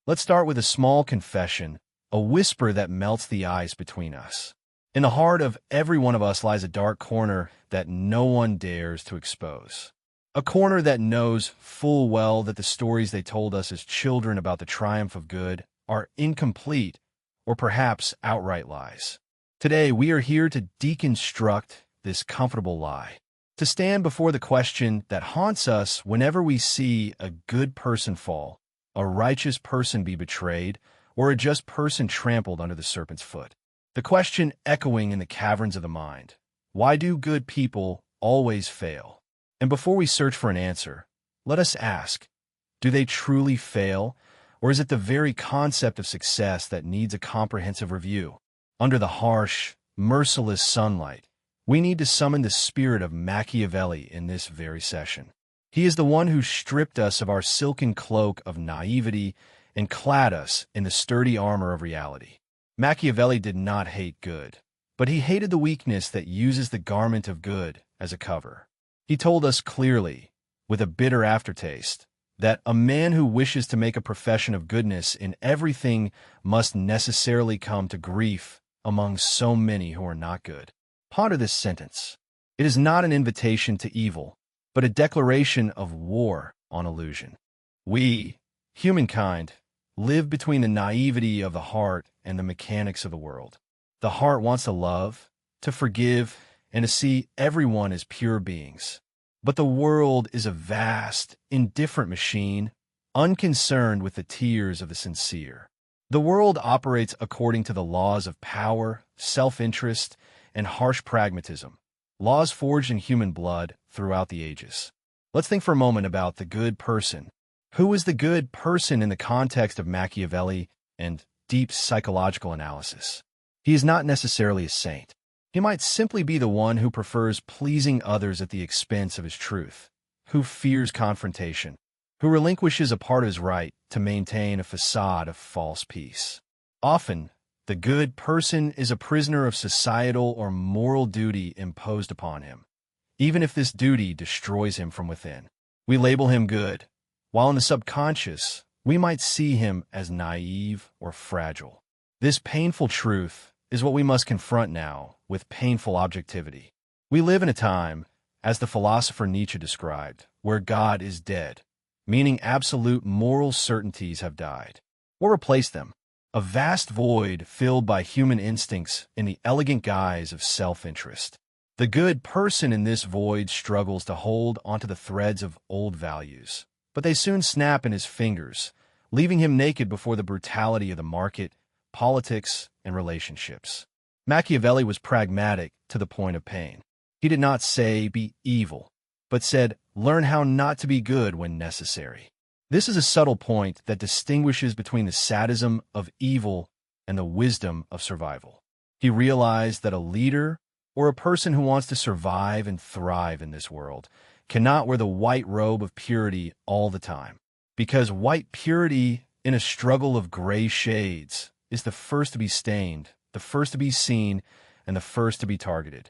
Let's start with a small confession, a whisper that melts the ice between us. In the heart of every one of us lies a dark corner that no one dares to expose. A corner that knows full well that the stories they told us as children about the triumph of good are incomplete or perhaps outright lies. Today, we are here to deconstruct this comfortable lie, to stand before the question that haunts us whenever we see a good person fall, a righteous person be betrayed, or a just person trampled under the serpent's foot. The question echoing in the caverns of the mind: why do good people always fail? And before we search for an answer, let us ask, do they truly fail, or is it the very concept of success that needs a comprehensive review? Under the harsh, merciless sunlight, we need to summon the spirit of Machiavelli in this very session. He is the one who stripped us of our silken cloak of naivety and clad us in the sturdy armor of reality. Machiavelli did not hate good, but he hated the weakness that uses the garment of good as a cover. He told us clearly, with a bitter aftertaste, that a man who wishes to make a profession of goodness in everything must necessarily come to grief among so many who are not good. Ponder this sentence. It is not an invitation to evil, but a declaration of war on illusion. We, humankind, live between the naivety of the heart and the mechanics of the world. The heart wants to love, to forgive, and to see everyone as pure beings. But the world is a vast, indifferent machine, unconcerned with the tears of the sincere. The world operates according to the laws of power, self-interest, and harsh pragmatism, laws forged in human blood throughout the ages. Let's think for a moment about the good person. Who is the good person in the context of Machiavelli and deep psychological analysis? He is not necessarily a saint. He might simply be the one who prefers pleasing others at the expense of his truth, who fears confrontation, who relinquishes a part of his right to maintain a facade of false peace. Often, the good person is a prisoner of societal or moral duty imposed upon him, even if this duty destroys him from within. We label him good, while in the subconscious, we might see him as naive or fragile. This painful truth is what we must confront now with painful objectivity. We live in a time, as the philosopher Nietzsche described, where God is dead, meaning absolute moral certainties have died, or replaced them. A vast void filled by human instincts in the elegant guise of self-interest. The good person in this void struggles to hold onto the threads of old values, but they soon snap in his fingers, leaving him naked before the brutality of the market, politics, and relationships. Machiavelli was pragmatic to the point of pain. He did not say, be evil, but said, learn how not to be good when necessary. This is a subtle point that distinguishes between the sadism of evil and the wisdom of survival. He realized that a leader, or a person who wants to survive and thrive in this world, cannot wear the white robe of purity all the time, because white purity in a struggle of gray shades is the first to be stained, the first to be seen, and the first to be targeted.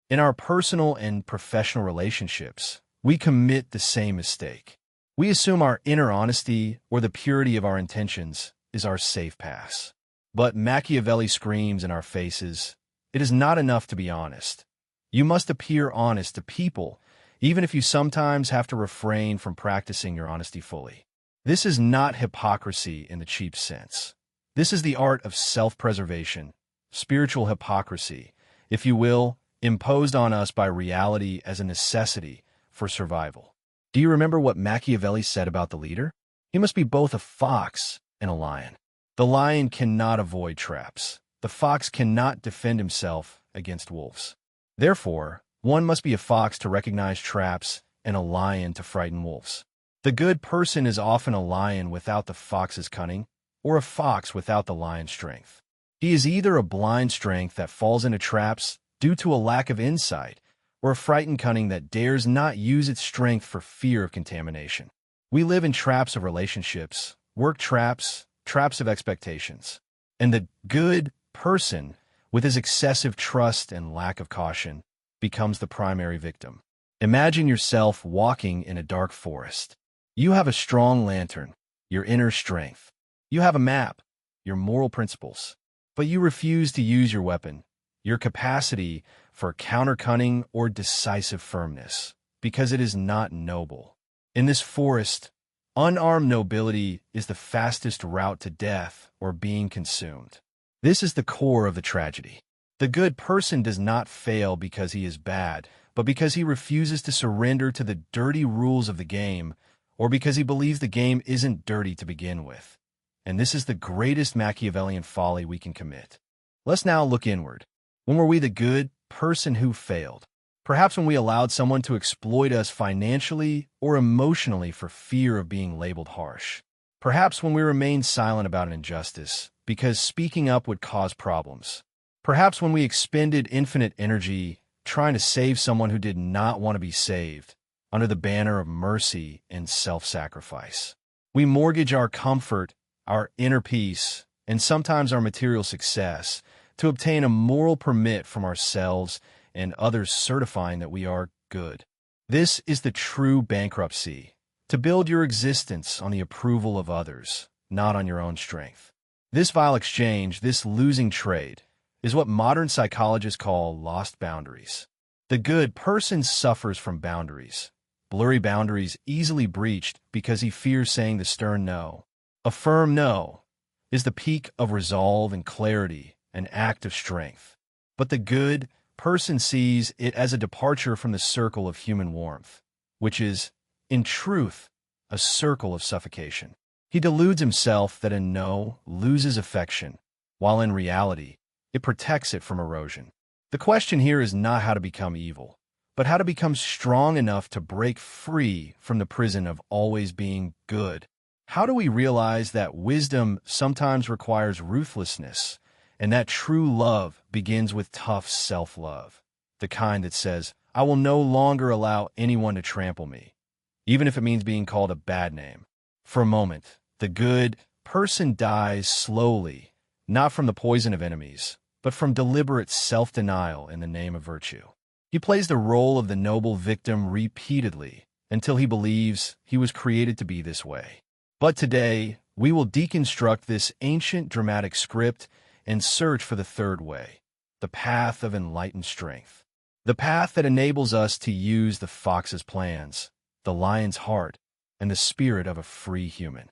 In our personal and professional relationships, we commit the same mistake. We assume our inner honesty or the purity of our intentions is our safe pass. But Machiavelli screams in our faces, it is not enough to be honest. You must appear honest to people, even if you sometimes have to refrain from practicing your honesty fully. This is not hypocrisy in the cheap sense. This is the art of self-preservation, spiritual hypocrisy, if you will, imposed on us by reality as a necessity for survival. Do you remember what Machiavelli said about the leader? He must be both a fox and a lion. The lion cannot avoid traps. The fox cannot defend himself against wolves. Therefore, one must be a fox to recognize traps and a lion to frighten wolves. The good person is often a lion without the fox's cunning, or a fox without the lion's strength. He is either a blind strength that falls into traps due to a lack of insight, or a frightened cunning that dares not use its strength for fear of contamination. We live in traps of relationships, work traps, traps of expectations. And the good person, with his excessive trust and lack of caution, becomes the primary victim. Imagine yourself walking in a dark forest. You have a strong lantern, your inner strength. You have a map, your moral principles, but you refuse to use your weapon, your capacity for counter-cunning or decisive firmness, because it is not noble. In this forest, unarmed nobility is the fastest route to death or being consumed. This is the core of the tragedy. The good person does not fail because he is bad, but because he refuses to surrender to the dirty rules of the game, or because he believes the game isn't dirty to begin with. And this is the greatest Machiavellian folly we can commit. Let's now look inward. When were we the good person who failed? Perhaps when we allowed someone to exploit us financially or emotionally for fear of being labeled harsh. Perhaps when we remained silent about an injustice because speaking up would cause problems. Perhaps when we expended infinite energy trying to save someone who did not want to be saved under the banner of mercy and self-sacrifice. We mortgage our comfort, our inner peace, and sometimes our material success to obtain a moral permit from ourselves and others certifying that we are good. This is the true bankruptcy, to build your existence on the approval of others, not on your own strength. This vile exchange, this losing trade, is what modern psychologists call lost boundaries. The good person suffers from boundaries, blurry boundaries easily breached because he fears saying the stern no. A firm no is the peak of resolve and clarity, an act of strength. But the good person sees it as a departure from the circle of human warmth, which is, in truth, a circle of suffocation. He deludes himself that a no loses affection, while in reality, it protects it from erosion. The question here is not how to become evil, but how to become strong enough to break free from the prison of always being good. How do we realize that wisdom sometimes requires ruthlessness, and that true love begins with tough self-love, the kind that says, I will no longer allow anyone to trample me, even if it means being called a bad name? For a moment, the good person dies slowly, not from the poison of enemies, but from deliberate self-denial in the name of virtue. He plays the role of the noble victim repeatedly until he believes he was created to be this way. But today, we will deconstruct this ancient dramatic script and search for the third way, the path of enlightened strength, the path that enables us to use the fox's plans, the lion's heart, and the spirit of a free human.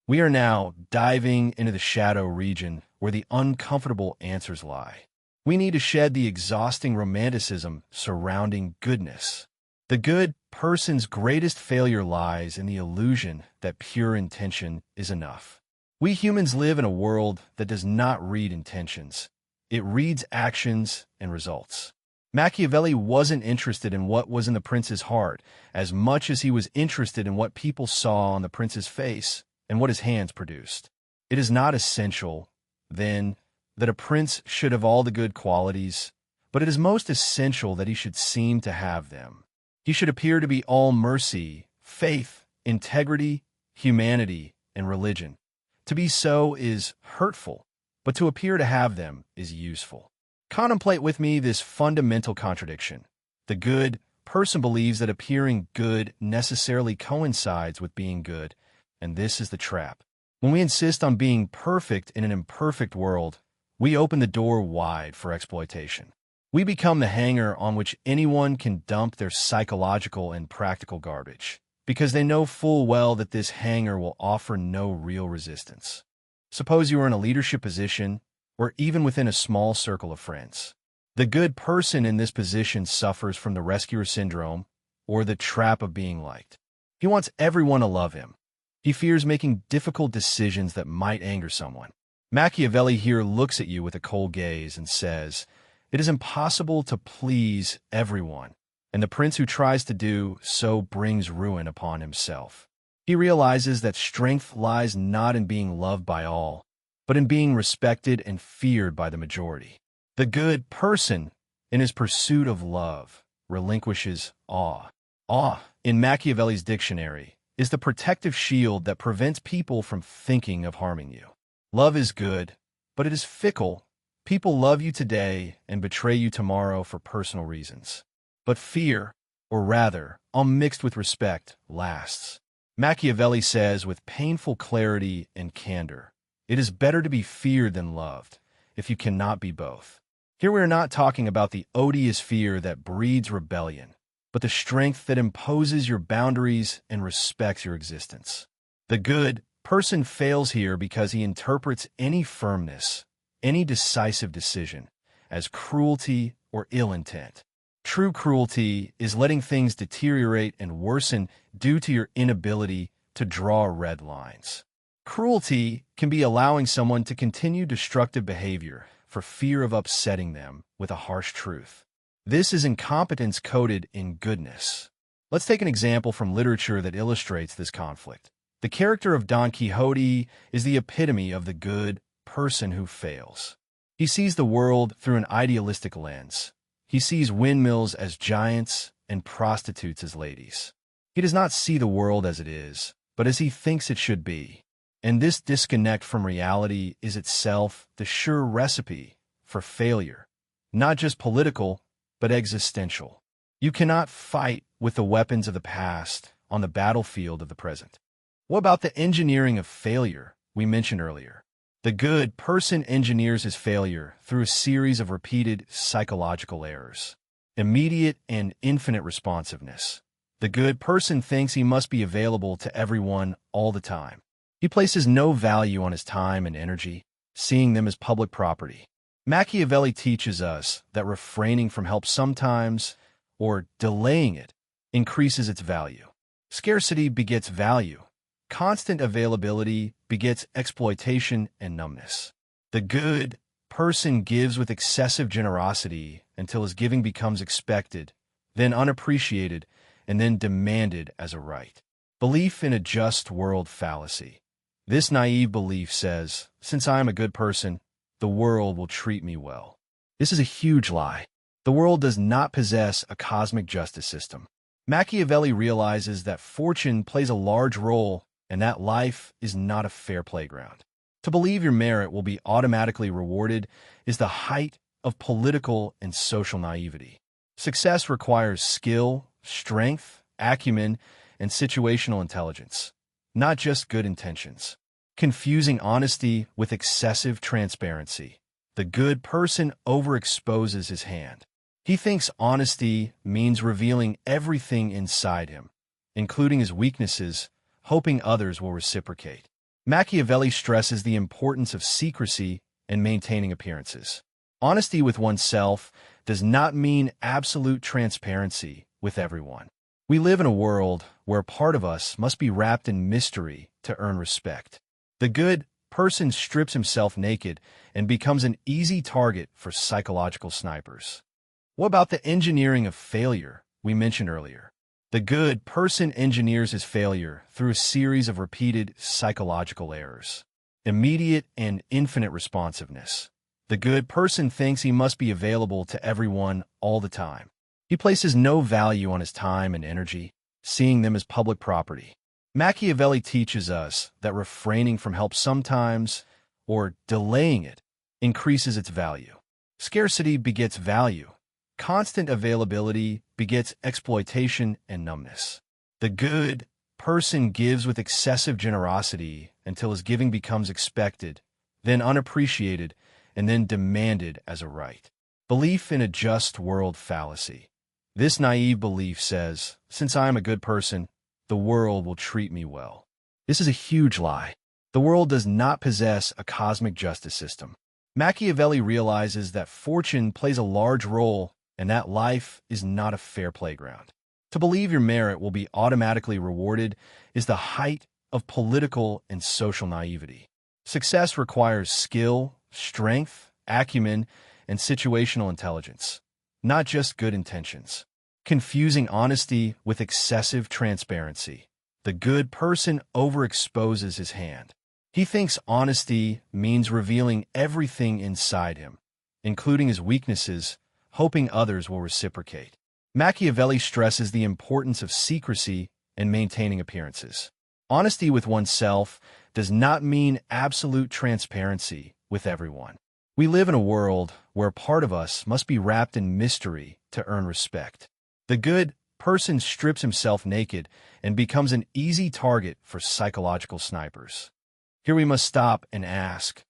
We are now diving into the shadow region where the uncomfortable answers lie. We need to shed the exhausting romanticism surrounding goodness. The good person's greatest failure lies in the illusion that pure intention is enough. We humans live in a world that does not read intentions. It reads actions and results. Machiavelli wasn't interested in what was in the prince's heart as much as he was interested in what people saw on the prince's face and what his hands produced. It is not essential, then, that a prince should have all the good qualities, but it is most essential that he should seem to have them. He should appear to be all mercy, faith, integrity, humanity, and religion. To be so is hurtful, but to appear to have them is useful. Contemplate with me this fundamental contradiction. The good person believes that appearing good necessarily coincides with being good, and this is the trap. When we insist on being perfect in an imperfect world, we open the door wide for exploitation. We become the hanger on which anyone can dump their psychological and practical garbage, because they know full well that this hanger will offer no real resistance. Suppose you are in a leadership position, or even within a small circle of friends. The good person in this position suffers from the rescuer syndrome, or the trap of being liked. He wants everyone to love him. He fears making difficult decisions that might anger someone. Machiavelli here looks at you with a cold gaze and says, it is impossible to please everyone, and the prince who tries to do so brings ruin upon himself. He realizes that strength lies not in being loved by all, but in being respected and feared by the majority. The good person, in his pursuit of love, relinquishes awe. Awe, in Machiavelli's dictionary, is the protective shield that prevents people from thinking of harming you. Love is good, but it is fickle. People love you today and betray you tomorrow for personal reasons. But fear, or rather, unmixed with respect, lasts. Machiavelli says with painful clarity and candor, It is better to be feared than loved, if you cannot be both. Here we are not talking about the odious fear that breeds rebellion, but the strength that imposes your boundaries and respects your existence. The good person fails here because he interprets any firmness, any decisive decision, as cruelty or ill intent. True cruelty is letting things deteriorate and worsen due to your inability to draw red lines. Cruelty can be allowing someone to continue destructive behavior for fear of upsetting them with a harsh truth. This is incompetence coded in goodness. Let's take an example from literature that illustrates this conflict. The character of Don Quixote is the epitome of the good person who fails. He sees the world through an idealistic lens. He sees windmills as giants and prostitutes as ladies. He does not see the world as it is, but as he thinks it should be. And this disconnect from reality is itself the sure recipe for failure, not just political, but existential. You cannot fight with the weapons of the past on the battlefield of the present. What about the engineering of failure we mentioned earlier? The good person engineers his failure through a series of repeated psychological errors. Immediate and infinite responsiveness. The good person thinks he must be available to everyone all the time. He places no value on his time and energy, seeing them as public property. Machiavelli teaches us that refraining from help sometimes, or delaying it, increases its value. Scarcity begets value. Constant availability begets exploitation and numbness. The good person gives with excessive generosity until his giving becomes expected, then unappreciated, and then demanded as a right. Belief in a just world fallacy. This naive belief says, since I am a good person, the world will treat me well. This is a huge lie. The world does not possess a cosmic justice system. Machiavelli realizes that fortune plays a large role and that life is not a fair playground. To believe your merit will be automatically rewarded is the height of political and social naivety. Success requires skill, strength, acumen, and situational intelligence, not just good intentions. Confusing honesty with excessive transparency. The good person overexposes his hand. He thinks honesty means revealing everything inside him, including his weaknesses, hoping others will reciprocate. Machiavelli stresses the importance of secrecy and maintaining appearances. Honesty with oneself does not mean absolute transparency with everyone. We live in a world where part of us must be wrapped in mystery to earn respect. The good person strips himself naked and becomes an easy target for psychological snipers. What about the engineering of failure we mentioned earlier? The good person engineers his failure through a series of repeated psychological errors. Immediate and infinite responsiveness. The good person thinks he must be available to everyone all the time. He places no value on his time and energy, seeing them as public property. Machiavelli teaches us that refraining from help sometimes, or delaying it, increases its value. Scarcity begets value. Constant availability begets exploitation and numbness. The good person gives with excessive generosity until his giving becomes expected, then unappreciated, and then demanded as a right. Belief in a just world fallacy. This naive belief says, since I am a good person, the world will treat me well. This is a huge lie. The world does not possess a cosmic justice system. Machiavelli realizes that fortune plays a large role and that life is not a fair playground. To believe your merit will be automatically rewarded is the height of political and social naivety. Success requires skill, strength, acumen, and situational intelligence, not just good intentions. Confusing honesty with excessive transparency. The good person overexposes his hand. He thinks honesty means revealing everything inside him, including his weaknesses, hoping others will reciprocate. Machiavelli stresses the importance of secrecy and maintaining appearances. Honesty with oneself does not mean absolute transparency with everyone. We live in a world where part of us must be wrapped in mystery to earn respect. The good person strips himself naked and becomes an easy target for psychological snipers. Here we must stop and ask,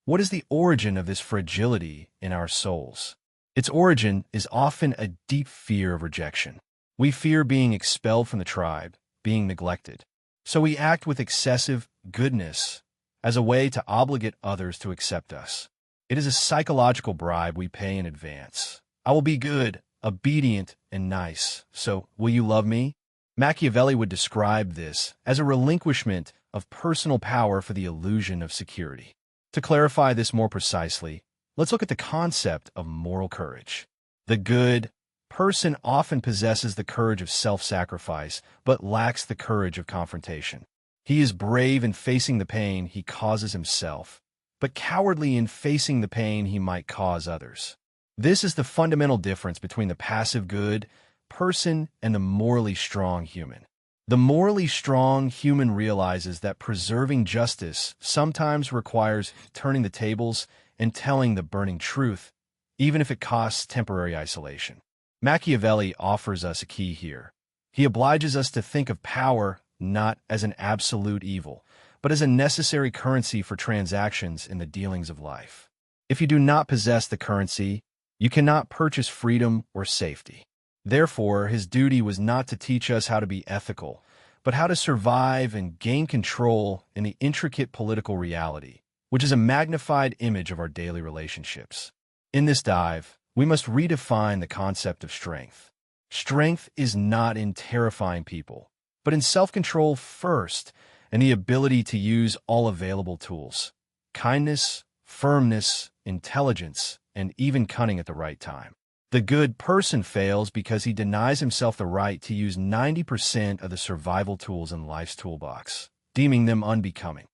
what is the origin of this fragility in our souls? Its origin is often a deep fear of rejection. We fear being expelled from the tribe, being neglected. So we act with excessive goodness as a way to obligate others to accept us. It is a psychological bribe we pay in advance. I will be good, obedient, and nice, so will you love me? Machiavelli would describe this as a relinquishment of personal power for the illusion of security. To clarify this more precisely, let's look at the concept of moral courage. The good person often possesses the courage of self-sacrifice, but lacks the courage of confrontation. He is brave in facing the pain he causes himself, but cowardly in facing the pain he might cause others. This is the fundamental difference between the passive good person and the morally strong human. The morally strong human realizes that preserving justice sometimes requires turning the tables and telling the burning truth, even if it costs temporary isolation. Machiavelli offers us a key here. He obliges us to think of power not as an absolute evil, but as a necessary currency for transactions in the dealings of life. If you do not possess the currency, you cannot purchase freedom or safety. Therefore, his duty was not to teach us how to be ethical, but how to survive and gain control in the intricate political reality, which is a magnified image of our daily relationships. In this dive, we must redefine the concept of strength. Strength is not in terrifying people, but in self-control first, and the ability to use all available tools: kindness, firmness, intelligence, and even cunning at the right time. The good person fails because he denies himself the right to use 90% of the survival tools in life's toolbox, deeming them unbecoming.